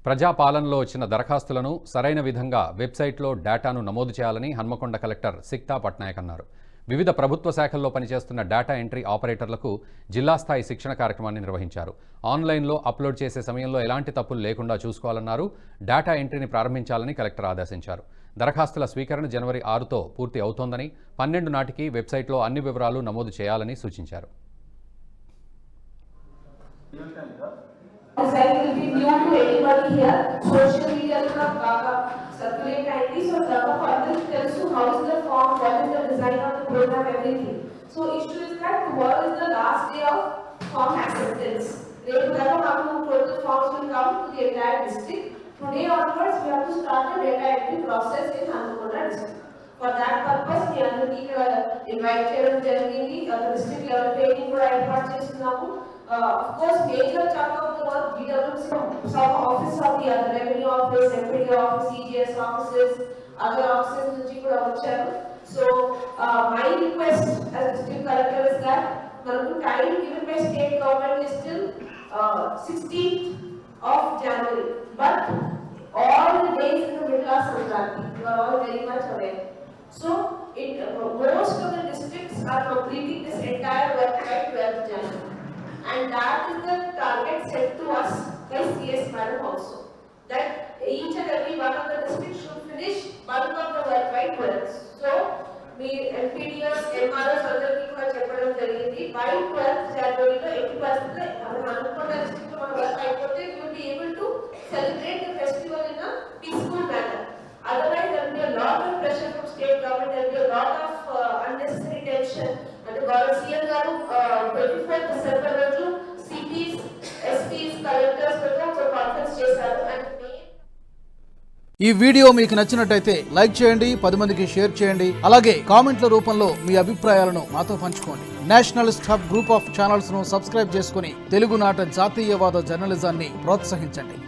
ప్రజాపాలనలో వచ్చిన దరఖాస్తులను సరైన విధంగా వెబ్సైట్లో డేటాను నమోదు చేయాలని హన్మకొండ కలెక్టర్ సిక్తా పట్నాయక్ అన్నారు. వివిధ ప్రభుత్వ శాఖల్లో పనిచేస్తున్న డేటా ఎంట్రీ ఆపరేటర్లకు జిల్లా స్థాయి శిక్షణ కార్యక్రమాన్ని నిర్వహించారు. ఆన్లైన్లో అప్లోడ్ చేసే సమయంలో ఎలాంటి తప్పులు లేకుండా చూసుకోవాలన్నారు. డేటా ఎంట్రీని ప్రారంభించాలని కలెక్టర్ ఆదేశించారు. దరఖాస్తుల స్వీకరణ జనవరి 6తో పూర్తి అవుతోందని, 12 నాటికి వెబ్సైట్లో అన్ని వివరాలు నమోదు చేయాలని సూచించారు. Design will be new to anybody here. Social media will circulate kindly, so further tells you how is the form, what is the design of the program, everything. So issue is that tomorrow is the last day of form acceptance. Today total forms will come to the entire district. Today onwards, we have to start the data entry process in Hanakoda district. For that purpose, we are looking invite children generally at the district level training for effort chestunnamu. Of course, major chunk of the work BWC, some office of the other revenue office, MPD office, CGS offices, other offices nunchi kuda vacharu. So my request as district collector is that manaku time given by state government is till 16th of January, but all the days in the middle of Sankranti, you are all very much aware. So most of the districts are completing this entire work by 12th January. And that is the target set to us by CS Madam also. That each and every one of the districts should finish bulk of the work by 12th. So, we MPDs, MRs, అందరికీ కూడా చెప్పడం జరిగింది. By 12th January లో 80% అనుకున్న district లో మన work అయిపోతే we will be able to celebrate the festival in a peaceful manner. Otherwise, there will be a lot of pressure from state government. There will be a lot of unnecessary tension. And the CM garu 24th December రోజు CPs, SPs, collectors తో ఒక conference చేశారు. ఈ video మీకు నచ్చినట్టయితే like చేయండి, 10 మందికి share చేయండి. అలాగే కామెంట్ల రూపంలో మీ అభిప్రాయాలను మాతో పంచుకోండి. Nationalist hub group of channels ను సబ్స్క్రైబ్ చేసుకుని తెలుగునాట జాతీయవాద జర్నలిజాన్ని ప్రోత్సహించండి.